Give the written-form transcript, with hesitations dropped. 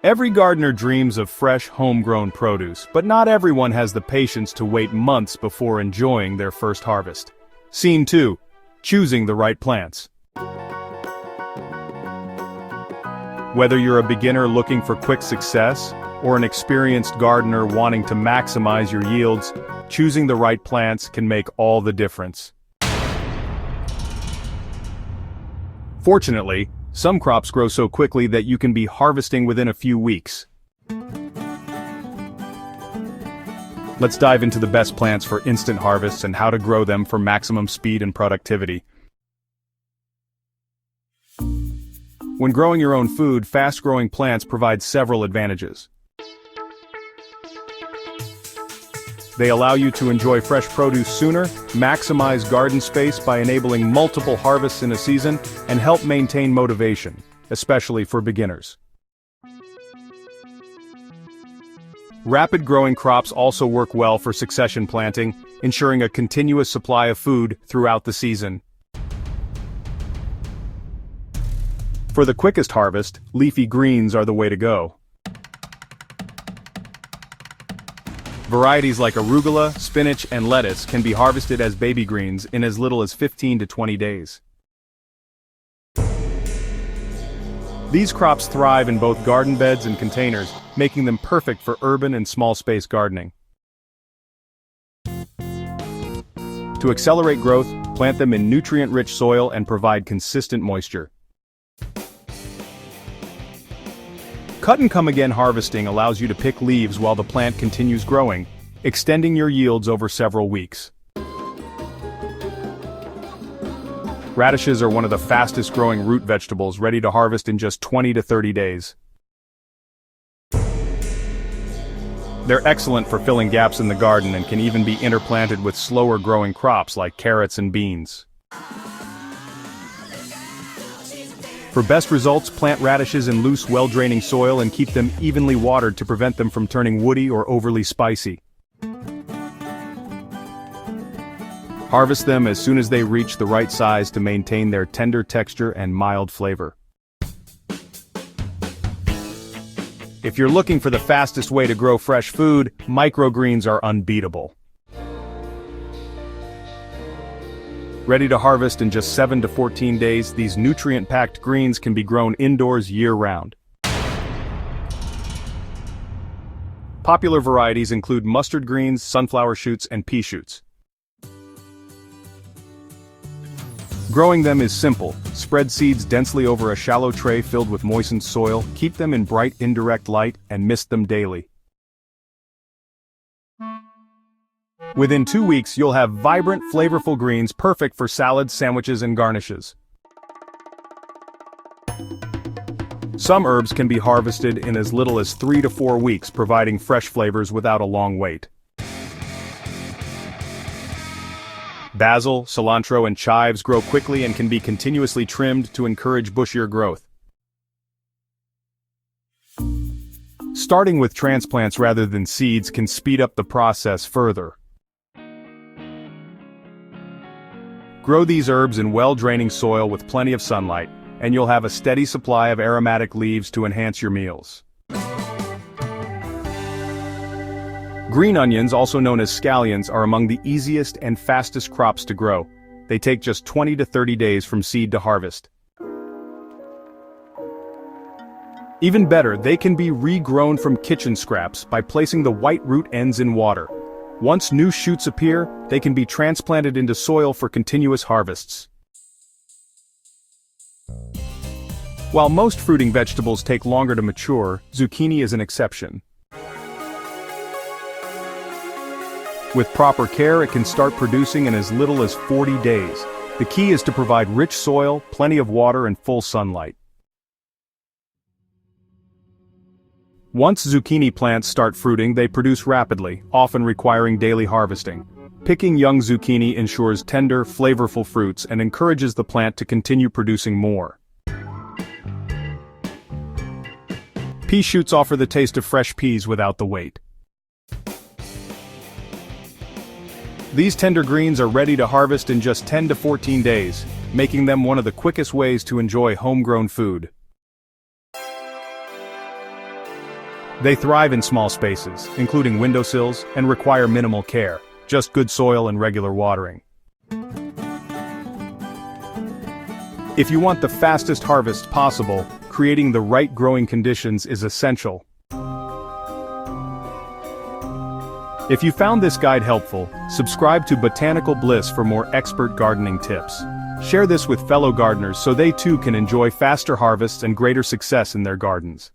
Every gardener dreams of fresh, homegrown produce, but not everyone has the patience to wait months before enjoying their first harvest. Scene 2. Choosing the right plants. Whether you're a beginner looking for quick success, or an experienced gardener wanting to maximize your yields, choosing the right plants can make all the difference. Fortunately, some crops grow so quickly that you can be harvesting within a few weeks. Let's dive into the best plants for instant harvests and how to grow them for maximum speed and productivity. When growing your own food, fast-growing plants provide several advantages. They allow you to enjoy fresh produce sooner, maximize garden space by enabling multiple harvests in a season, and help maintain motivation, especially for beginners. Rapid-growing crops also work well for succession planting, ensuring a continuous supply of food throughout the season. For the quickest harvest, leafy greens are the way to go. Varieties like arugula, spinach, and lettuce can be harvested as baby greens in as little as 15 to 20 days. These crops thrive in both garden beds and containers, making them perfect for urban and small-space gardening. To accelerate growth, plant them in nutrient-rich soil and provide consistent moisture. Cut-and-come-again harvesting allows you to pick leaves while the plant continues growing, extending your yields over several weeks. Radishes are one of the fastest-growing root vegetables, ready to harvest in just 20 to 30 days. They're excellent for filling gaps in the garden and can even be interplanted with slower-growing crops like carrots and beans. For best results, plant radishes in loose, well-draining soil and keep them evenly watered to prevent them from turning woody or overly spicy. Harvest them as soon as they reach the right size to maintain their tender texture and mild flavor. If you're looking for the fastest way to grow fresh food, microgreens are unbeatable. Ready to harvest in just 7 to 14 days, these nutrient-packed greens can be grown indoors year-round. Popular varieties include mustard greens, sunflower shoots, and pea shoots. Growing them is simple. Spread seeds densely over a shallow tray filled with moistened soil, keep them in bright indirect light, and mist them daily. Within 2 weeks, you'll have vibrant, flavorful greens perfect for salads, sandwiches, and garnishes. Some herbs can be harvested in as little as 3 to 4 weeks, providing fresh flavors without a long wait. Basil, cilantro, and chives grow quickly and can be continuously trimmed to encourage bushier growth. Starting with transplants rather than seeds can speed up the process further. Grow these herbs in well-draining soil with plenty of sunlight, and you'll have a steady supply of aromatic leaves to enhance your meals. Green onions, also known as scallions, are among the easiest and fastest crops to grow. They take just 20 to 30 days from seed to harvest. Even better, they can be regrown from kitchen scraps by placing the white root ends in water. Once new shoots appear, they can be transplanted into soil for continuous harvests. While most fruiting vegetables take longer to mature, zucchini is an exception. With proper care, it can start producing in as little as 40 days. The key is to provide rich soil, plenty of water, and full sunlight. Once zucchini plants start fruiting, they produce rapidly, often requiring daily harvesting. Picking young zucchini ensures tender, flavorful fruits and encourages the plant to continue producing more. Pea shoots offer the taste of fresh peas without the wait. These tender greens are ready to harvest in just 10 to 14 days, making them one of the quickest ways to enjoy homegrown food. They thrive in small spaces, including windowsills, and require minimal care, just good soil and regular watering. If you want the fastest harvest possible, creating the right growing conditions is essential. If you found this guide helpful, subscribe to Botanical Bliss for more expert gardening tips. Share this with fellow gardeners so they too can enjoy faster harvests and greater success in their gardens.